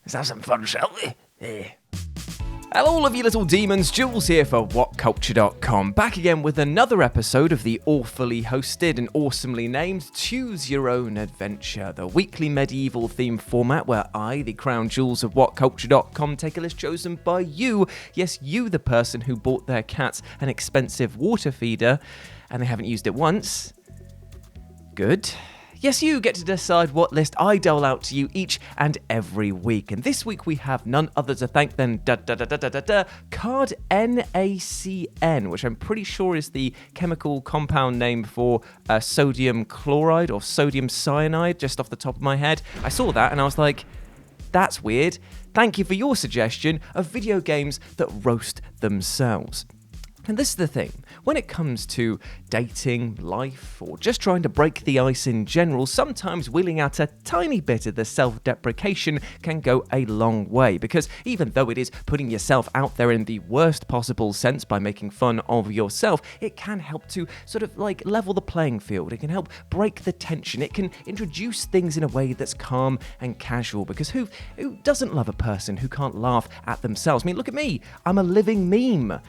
Let's have some fun, shall we? Yeah. Hello all of you little demons, Jules here for WhatCulture.com, back again with another episode of the awfully hosted and awesomely named Tues Your Own Adventure, the weekly medieval themed format where I, the crown Jules of WhatCulture.com, take a list chosen by you, yes you the person who bought their cats an expensive water feeder and they haven't used it once. Good. Yes, you get to decide what list I dole out to you each and every week. And this week we have none other to thank than card NaCN, which I'm pretty sure is the chemical compound name for sodium chloride or sodium cyanide, just off the top of my head. I saw that and I was like, that's weird. Thank you for your suggestion of video games that roast themselves. And this is the thing, when it comes to dating, life, or just trying to break the ice in general, sometimes wheeling out a tiny bit of the self-deprecation can go a long way, because even though it is putting yourself out there in the worst possible sense by making fun of yourself, it can help to sort of like level the playing field. It can help break the tension. It can introduce things in a way that's calm and casual, because who doesn't love a person who can't laugh at themselves? I mean, look at me. I'm a living meme.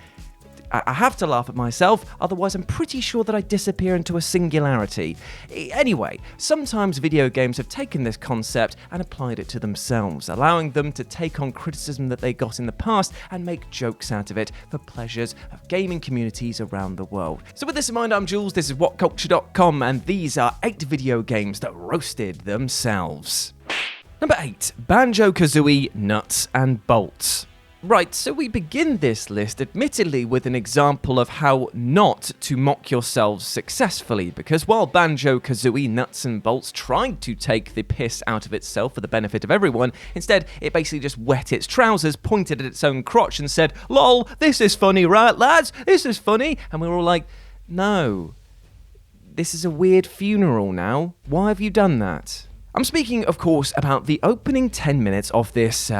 I have to laugh at myself, otherwise I'm pretty sure that I disappear into a singularity. Anyway, sometimes video games have taken this concept and applied it to themselves, allowing them to take on criticism that they got in the past and make jokes out of it for pleasures of gaming communities around the world. So with this in mind, I'm Jules, this is WhatCulture.com, and these are 8 video games that roasted themselves. Number 8, BANJO-KAZOOIE Nuts and Bolts. Right, so we begin this list admittedly with an example of how not to mock yourselves successfully, because while BANJO-KAZOOIE Nuts and Bolts tried to take the piss out of itself for the benefit of everyone, instead it basically just wet its trousers, pointed at its own crotch and said, "Lol, this is funny, right lads? This is funny." And we were all like, no, this is a weird funeral now. Why have you done that? I'm speaking, of course, about the opening 10 minutes of this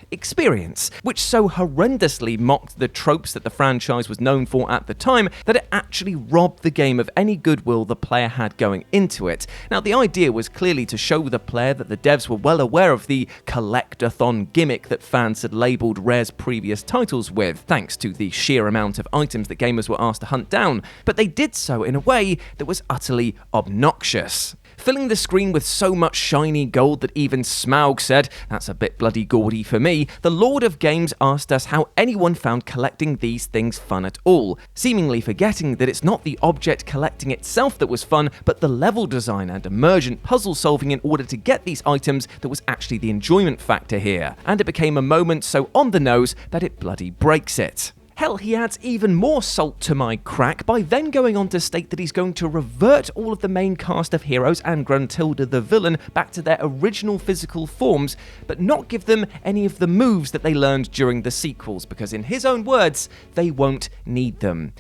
experience, which so horrendously mocked the tropes that the franchise was known for at the time that it actually robbed the game of any goodwill the player had going into it. Now, the idea was clearly to show the player that the devs were well aware of the collect-a-thon gimmick that fans had labelled Rare's previous titles with, thanks to the sheer amount of items that gamers were asked to hunt down, but they did so in a way that was utterly obnoxious. Filling the screen with so much shiny gold that even Smaug said, "That's a bit bloody gaudy for me," the Lord of Games asked us how anyone found collecting these things fun at all, seemingly forgetting that it's not the object collecting itself that was fun, but the level design and emergent puzzle solving in order to get these items that was actually the enjoyment factor here. And it became a moment so on the nose that it bloody breaks it. Hell, he adds even more salt to my crack by then going on to state that he's going to revert all of the main cast of heroes and Gruntilda the villain back to their original physical forms, but not give them any of the moves that they learned during the sequels, because in his own words, they won't need them.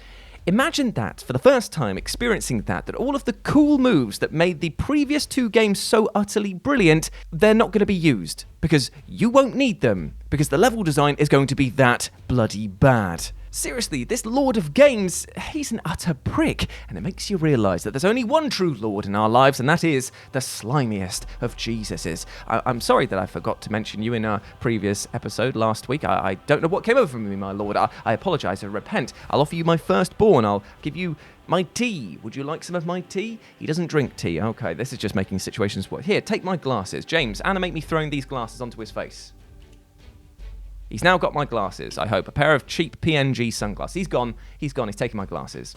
Imagine that, for the first time experiencing that all of the cool moves that made the previous 2 games so utterly brilliant, they're not going to be used, because you won't need them, because the level design is going to be that bloody bad. Seriously, this Lord of Games, he's an utter prick, and it makes you realise that there's only one true Lord in our lives, and that is the slimiest of Jesuses. I'm sorry that I forgot to mention you in our previous episode last week. I don't know what came over me, my Lord. I apologise, I repent. I'll offer you my firstborn. I'll give you my tea. Would you like some of my tea? He doesn't drink tea. Okay, this is just making situations worse. Here, take my glasses. James, animate me throwing these glasses onto his face. He's now got my glasses, I hope. A pair of cheap PNG sunglasses. He's gone. He's taking my glasses.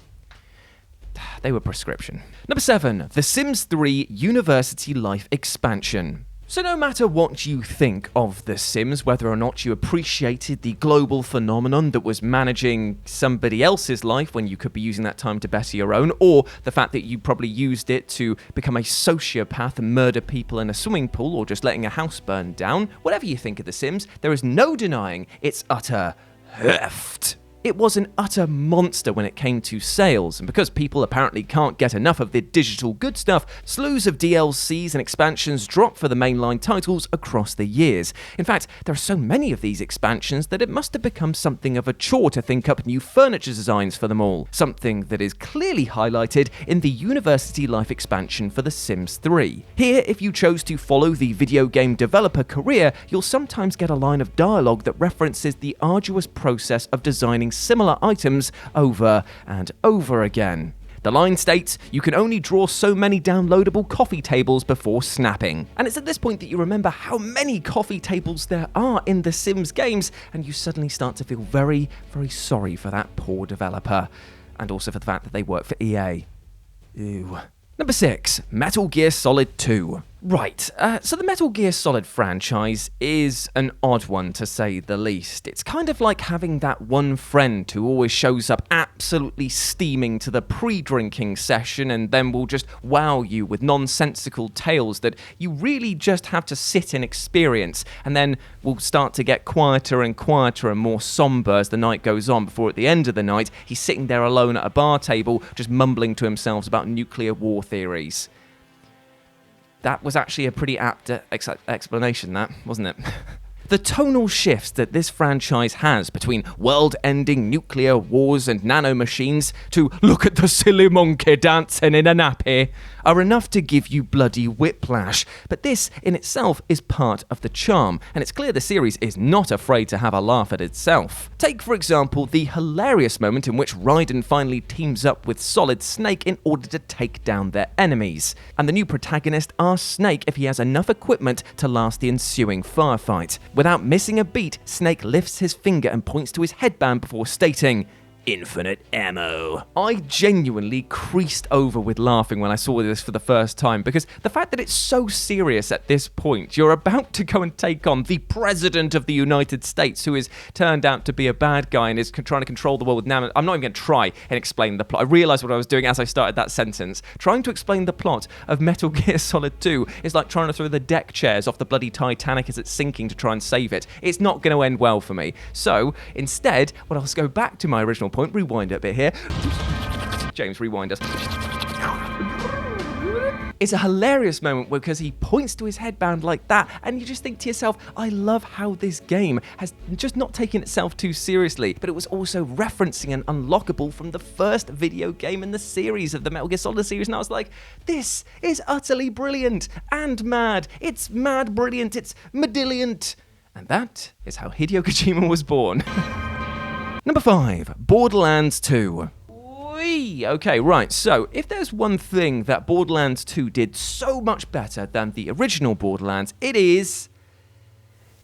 They were prescription. Number 7, The Sims 3 University Life Expansion. So no matter what you think of The Sims, whether or not you appreciated the global phenomenon that was managing somebody else's life when you could be using that time to better your own, or the fact that you probably used it to become a sociopath and murder people in a swimming pool, or just letting a house burn down, whatever you think of The Sims, there is no denying its utter heft. It was an utter monster when it came to sales, and because people apparently can't get enough of the digital good stuff, slews of DLCs and expansions drop for the mainline titles across the years. In fact, there are so many of these expansions that it must have become something of a chore to think up new furniture designs for them all, something that is clearly highlighted in the University Life expansion for The Sims 3. Here, if you chose to follow the video game developer career, you'll sometimes get a line of dialogue that references the arduous process of designing similar items over and over again. The line states, "You can only draw so many downloadable coffee tables before snapping." And it's at this point that you remember how many coffee tables there are in the Sims games, and you suddenly start to feel very, very sorry for that poor developer. And also for the fact that they work for EA. Ew. Number 6, Metal Gear Solid 2. Right, so the Metal Gear Solid franchise is an odd one to say the least. It's kind of like having that one friend who always shows up absolutely steaming to the pre-drinking session and then will just wow you with nonsensical tales that you really just have to sit and experience, and then will start to get quieter and quieter and more somber as the night goes on, before at the end of the night he's sitting there alone at a bar table just mumbling to himself about nuclear war theories. That was actually a pretty apt explanation, that, wasn't it? The tonal shifts that this franchise has between world-ending nuclear wars and nanomachines to "look at the silly monkey dancing in a nappy" are enough to give you bloody whiplash. But this in itself is part of the charm, and it's clear the series is not afraid to have a laugh at itself. Take, for example, the hilarious moment in which Raiden finally teams up with Solid Snake in order to take down their enemies. And the new protagonist asks Snake if he has enough equipment to last the ensuing firefight. Without missing a beat, Snake lifts his finger and points to his headband before stating, "Infinite ammo." I genuinely creased over with laughing when I saw this for the first time, because the fact that it's so serious at this point, you're about to go and take on the President of the United States, who is turned out to be a bad guy and is trying to control the world with nano. I'm not even going to try and explain the plot. I realised what I was doing as I started that sentence. Trying to explain the plot of Metal Gear Solid 2 is like trying to throw the deck chairs off the bloody Titanic as it's sinking to try and save it. It's not going to end well for me. So, instead, well, I'll go back to my original point, rewind it a bit here. James, rewind us. It's a hilarious moment because he points to his headband like that, and you just think to yourself, I love how this game has just not taken itself too seriously, but it was also referencing an unlockable from the first video game in the series of the Metal Gear Solid series, and I was like, this is utterly brilliant and mad. It's mad brilliant. It's madilliant. And that is how Hideo Kojima was born. Number 5, Borderlands 2. Okay, right, so if there's one thing that Borderlands 2 did so much better than the original Borderlands, it is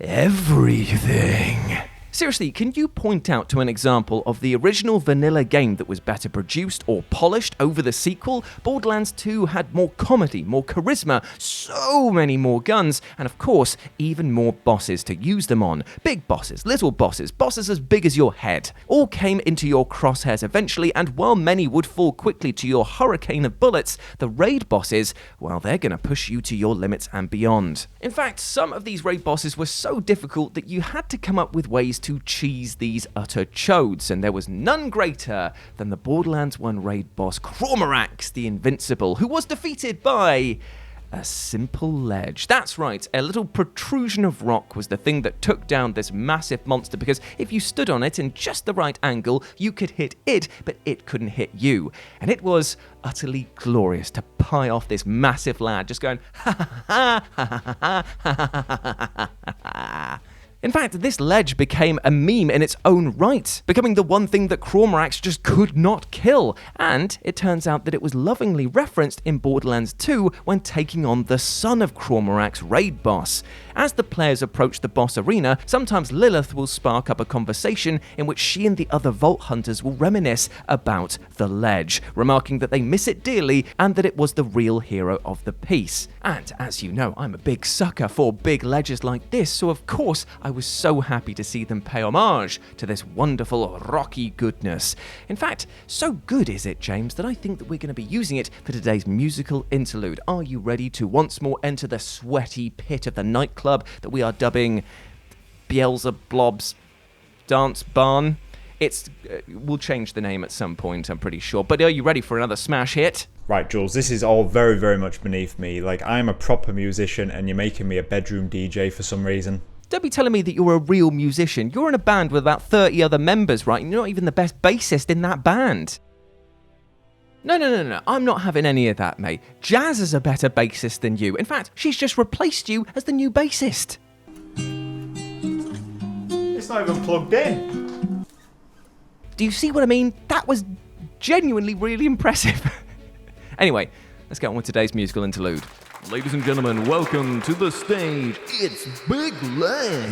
everything. Seriously, can you point out to an example of the original vanilla game that was better produced or polished over the sequel? Borderlands 2 had more comedy, more charisma, so many more guns, and of course, even more bosses to use them on. Big bosses, little bosses, bosses as big as your head. All came into your crosshairs eventually, and while many would fall quickly to your hurricane of bullets, the raid bosses, well, they're gonna push you to your limits and beyond. In fact, some of these raid bosses were so difficult that you had to come up with ways to cheese these utter chodes, and there was none greater than the Borderlands 1 raid boss Cormorax the Invincible, who was defeated by a simple ledge. That's right, a little protrusion of rock was the thing that took down this massive monster, because if you stood on it in just the right angle, you could hit it, but it couldn't hit you. And it was utterly glorious to pie off this massive lad, just going, ha ha ha ha ha ha ha ha ha. In fact, this ledge became a meme in its own right, becoming the one thing that Cormorax just could not kill. And it turns out that it was lovingly referenced in Borderlands 2 when taking on the son of Cormorax raid boss. As the players approach the boss arena, sometimes Lilith will spark up a conversation in which she and the other Vault Hunters will reminisce about the ledge, remarking that they miss it dearly and that it was the real hero of the piece. And as you know, I'm a big sucker for big ledges like this, so of course I was so happy to see them pay homage to this wonderful rocky goodness. In fact, so good is it, James, that I think that we're going to be using it for today's musical interlude. Are you ready to once more enter the sweaty pit of the nightclub that we are dubbing Beelzebub's Dance Barn? We'll change the name at some point, I'm pretty sure. But are you ready for another smash hit? Right, Jules, this is all very, very much beneath me. Like, I'm a proper musician and you're making me a bedroom DJ for some reason. Don't be telling me that you're a real musician. You're in a band with about 30 other members, right? And you're not even the best bassist in that band. No. I'm not having any of that, mate. Jazz is a better bassist than you. In fact, she's just replaced you as the new bassist. It's not even plugged in. Do you see what I mean? That was genuinely really impressive. Anyway, let's get on with today's musical interlude. Ladies and gentlemen, welcome to the stage. It's Big Ledge.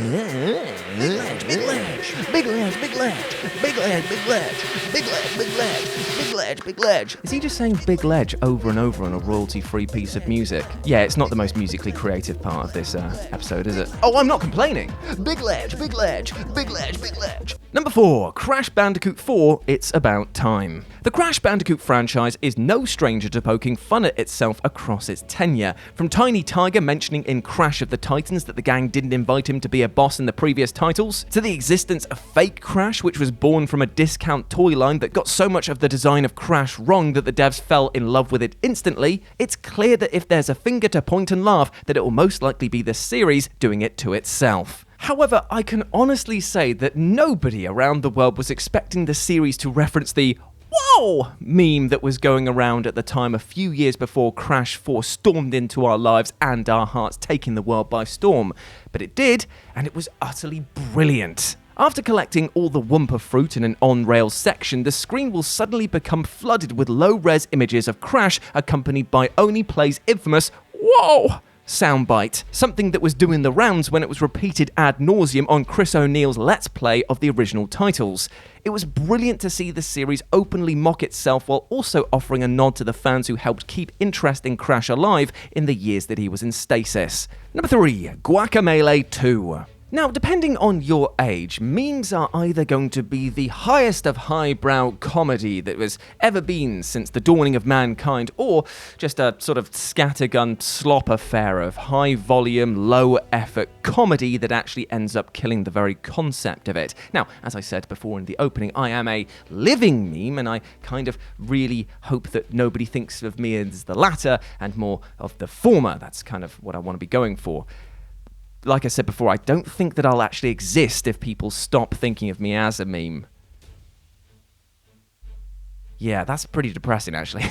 Big Ledge, Big Ledge, Big Ledge, Big Ledge, Big Ledge, Big Ledge, Big Ledge, Big Ledge, Big Ledge, Big Ledge. Is he just saying Big Ledge over and over on a royalty-free piece of music? Yeah, it's not the most musically creative part of this episode, is it? Oh, I'm not complaining. Big Ledge, Big Ledge, Big Ledge, Big Ledge. Number 4, Crash Bandicoot 4, It's About Time. The Crash Bandicoot franchise is no stranger to poking fun at itself across its tenure. From Tiny Tiger mentioning in Crash of the Titans that the gang didn't invite him to be a boss in the previous titles, to the existence of Fake Crash, which was born from a discount toy line that got so much of the design of Crash wrong that the devs fell in love with it instantly, it's clear that if there's a finger to point and laugh, that it will most likely be the series doing it to itself. However, I can honestly say that nobody around the world was expecting the series to reference the "whoa" meme that was going around at the time a few years before Crash 4 stormed into our lives and our hearts, taking the world by storm. But it did, and it was utterly brilliant. After collecting all the Wumpa fruit in an on-rails section, the screen will suddenly become flooded with low-res images of Crash accompanied by Oni Play's infamous "whoa" soundbite, something that was doing the rounds when it was repeated ad nauseum on Chris O'Neill's Let's Play of the original titles. It was brilliant to see the series openly mock itself while also offering a nod to the fans who helped keep interest in Crash alive in the years that he was in stasis. Number 3, GUACAMELEE 2. Now, depending on your age, memes are either going to be the highest of highbrow comedy that was ever been since the dawning of mankind, or just a sort of scattergun slop affair of high-volume, low-effort comedy that actually ends up killing the very concept of it. Now, as I said before in the opening, I am a living meme, and I kind of really hope that nobody thinks of me as the latter and more of the former. That's kind of what I want to be going for. Like I said before, I don't think that I'll actually exist if people stop thinking of me as a meme. Yeah, that's pretty depressing, actually.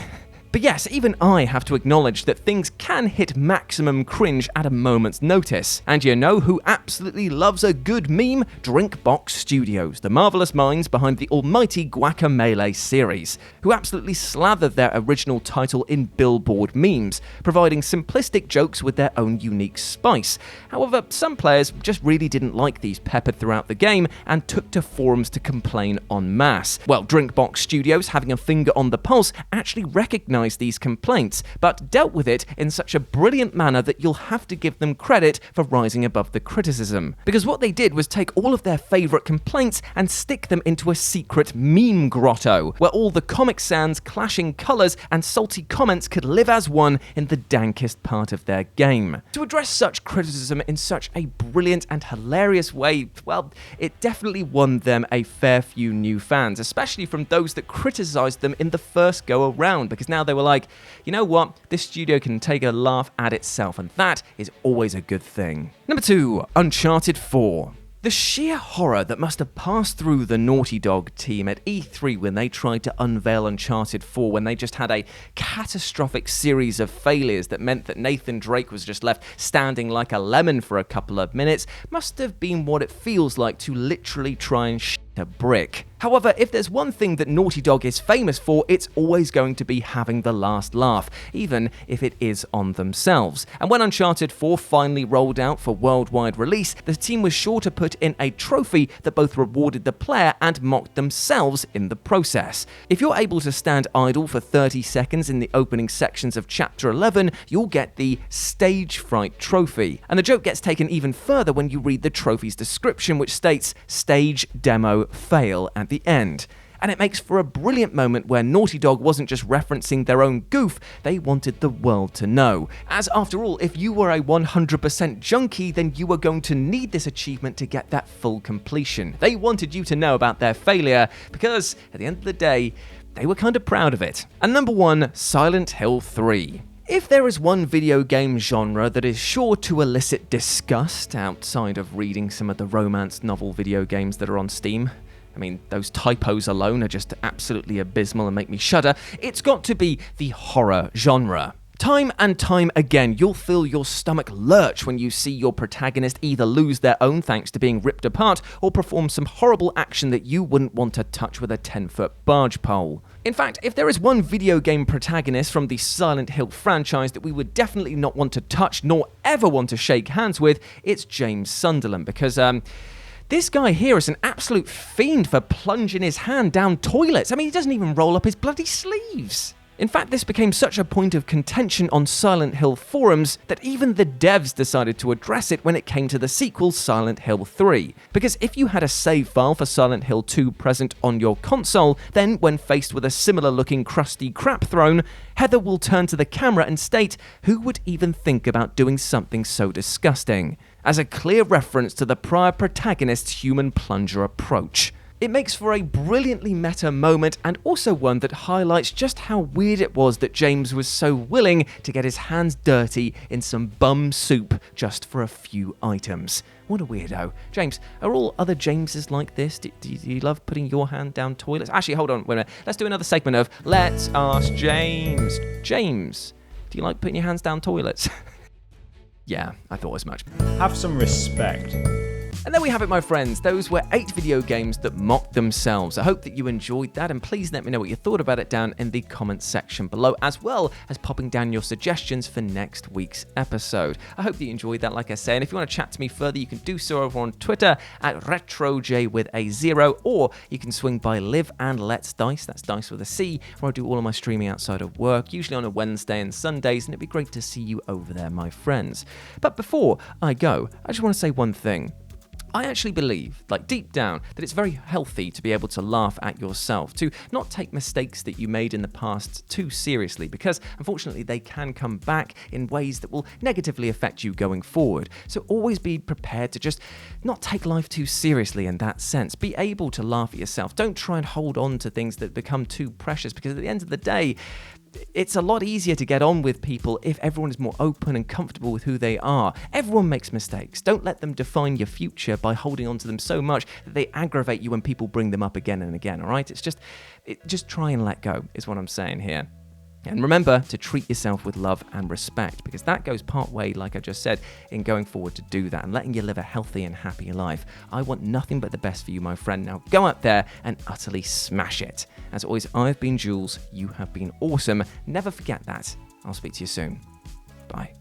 But yes, even I have to acknowledge that things can hit maximum cringe at a moment's notice. And you know who absolutely loves a good meme? Drinkbox Studios, the marvellous minds behind the almighty GUACAMELEE series, who absolutely slathered their original title in billboard memes, providing simplistic jokes with their own unique spice. However, some players just really didn't like these peppered throughout the game and took to forums to complain en masse. Well, Drinkbox Studios, having a finger on the pulse, actually recognised these complaints, but dealt with it in such a brilliant manner that you'll have to give them credit for rising above the criticism. Because what they did was take all of their favourite complaints and stick them into a secret meme grotto, where all the Comic Sans, clashing colours and salty comments could live as one in the dankest part of their game. To address such criticism in such a brilliant and hilarious way, well, it definitely won them a fair few new fans, especially from those that criticised them in the first go around, because now they were like, you know what, this studio can take a laugh at itself, and that is always a good thing. Number 2, Uncharted 4. The sheer horror that must have passed through the Naughty Dog team at E3 when they tried to unveil Uncharted 4, when they just had a catastrophic series of failures that meant that Nathan Drake was just left standing like a lemon for a couple of minutes, must have been what it feels like to literally try and shit a brick. However, if there's one thing that Naughty Dog is famous for, it's always going to be having the last laugh, even if it is on themselves. And when Uncharted 4 finally rolled out for worldwide release, the team was sure to put in a trophy that both rewarded the player and mocked themselves in the process. If you're able to stand idle for 30 seconds in the opening sections of Chapter 11, you'll get the Stage Fright trophy. And the joke gets taken even further when you read the trophy's description, which states, Stage Demo Fail at the end. And it makes for a brilliant moment where Naughty Dog wasn't just referencing their own goof, they wanted the world to know. As after all, if you were a 100% junkie, then you were going to need this achievement to get that full completion. They wanted you to know about their failure, because at the end of the day, they were kind of proud of it. And number 1, Silent Hill 3. If there is one video game genre that is sure to elicit disgust outside of reading some of the romance novel video games that are on Steam, I mean, those typos alone are just absolutely abysmal and make me shudder, it's got to be the horror genre. Time and time again, you'll feel your stomach lurch when you see your protagonist either lose their own thanks to being ripped apart or perform some horrible action that you wouldn't want to touch with a 10-foot barge pole. In fact, if there is one video game protagonist from the Silent Hill franchise that we would definitely not want to touch nor ever want to shake hands with, it's James Sunderland, because this guy here is an absolute fiend for plunging his hand down toilets. I mean, he doesn't even roll up his bloody sleeves. In fact, this became such a point of contention on Silent Hill forums that even the devs decided to address it when it came to the sequel Silent Hill 3. Because if you had a save file for Silent Hill 2 present on your console, then when faced with a similar looking crusty crap throne, Heather will turn to the camera and state, "Who would even think about doing something so disgusting?" as a clear reference to the prior protagonist's human plunger approach. It makes for a brilliantly meta moment and also one that highlights just how weird it was that James was so willing to get his hands dirty in some bum soup just for a few items. What a weirdo. James, are all other Jameses like this? Do you love putting your hand down toilets? Actually, hold on, wait a minute. Let's do another segment of Let's Ask James. James, do you like putting your hands down toilets? Yeah, I thought as much. Have some respect. And there we have it, my friends. Those were 8 video games that mocked themselves. I hope that you enjoyed that, and please let me know what you thought about it down in the comments section below, as well as popping down your suggestions for next week's episode. I hope that you enjoyed that, like I say, and if you want to chat to me further, you can do so over on Twitter at RetroJ with a 0, or you can swing by Live and Let's Dice, that's Dice with a C, where I do all of my streaming outside of work, usually on a Wednesday and Sundays, and it'd be great to see you over there, my friends. But before I go, I just want to say one thing. I actually believe, like deep down, that it's very healthy to be able to laugh at yourself, to not take mistakes that you made in the past too seriously, because unfortunately they can come back in ways that will negatively affect you going forward. So always be prepared to just not take life too seriously in that sense. Be able to laugh at yourself. Don't try and hold on to things that become too precious, because at the end of the day, it's a lot easier to get on with people if everyone is more open and comfortable with who they are. Everyone makes mistakes. Don't let them define your future by holding on to them so much that they aggravate you when people bring them up again and again, all right? Just try and let go is what I'm saying here. And remember to treat yourself with love and respect, because that goes part way, like I just said, in going forward to do that and letting you live a healthy and happy life. I want nothing but the best for you, my friend. Now go out there and utterly smash it. As always, I've been Jules. You have been awesome. Never forget that. I'll speak to you soon. Bye.